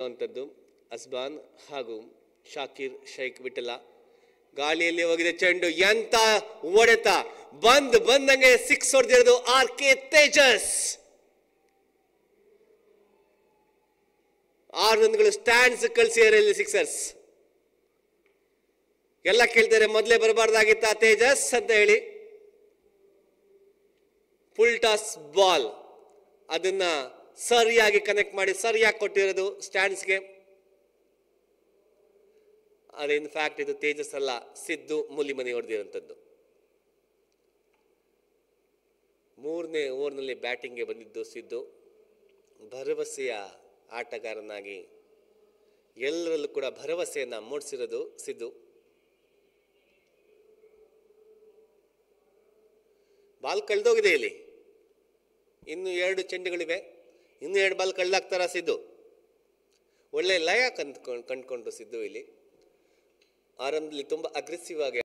ಅಂತದ್ದು ಅಸ್ಬಾನ್ ಹಾಗೂ ಶಾಕಿರ್ ಶೈಖ್ ವಿಠಲ. ಗಾಳಿಯಲ್ಲಿ ಹೋಗಿದೆ ಚೆಂಡು, ಎಂತ ಹೊಡೆತ, ಬಂದಂಗೆ ಸಿಕ್ಸ್ ಹೊಡೆದಿರೋದು RK ತೇಜಸ್. 6 ರನ್ಗಳು ಸ್ಟ್ಯಾಂಡ್ಸ್ ಕಳಿಸಿದರೆ ಸಿಕ್ಸರ್ಸ್. ಎಲ್ಲ ಕೇಳ್ತಾರೆ ಮೊದಲೇ ಬರಬಾರ್ದಾಗಿತ್ತ ತೇಜಸ್ ಅಂತ ಹೇಳಿ. ಫುಲ್ ಟಾಸ್ ಬಾಲ್ ಅದನ್ನ ಸರಿಯಾಗಿ ಕನೆಕ್ಟ್ ಮಾಡಿ ಸರಿಯಾಗಿ ಕೊಟ್ಟಿರೋದು ಸ್ಟ್ಯಾಂಡ್ಸ್ಗೆ. ಅದೇ ಇನ್ಫ್ಯಾಕ್ಟ್ ಇದು ತೇಜಸ್ ಅಲ್ಲ, ಸಿದ್ದು ಮುಲಿಮನಿ ಹೊಡೆದಿರುವಂಥದ್ದು. 3ನೇ ಓವರ್ನಲ್ಲಿ ಬ್ಯಾಟಿಂಗ್ಗೆ ಬಂದಿದ್ದು ಸಿದ್ದು. ಭರವಸೆಯ ಆಟಗಾರನಾಗಿ ಎಲ್ಲರಲ್ಲೂ ಕೂಡ ಭರವಸೆಯನ್ನ ಮೂಡಿಸಿರೋದು ಸಿದ್ದು. ಬಾಲ್ ಕಳೆದೋಗಿದೆ ಇಲ್ಲಿ, ಇನ್ನು 2 ಚೆಂಡುಗಳಿವೆ, ಇನ್ನು 2 ಬಾಲ್ ಕಳೆದಾಕ್ತಾರ ಸಿದ್ದು. ಒಳ್ಳೆ ಲಯ ಕಂಡುಕೊಂಡ್ರು ಸಿದ್ದು ಇಲ್ಲಿ. ಆರಂಭದಲ್ಲಿ ತುಂಬಾ ಅಗ್ರೆಸಿವ್ ಆಗಿ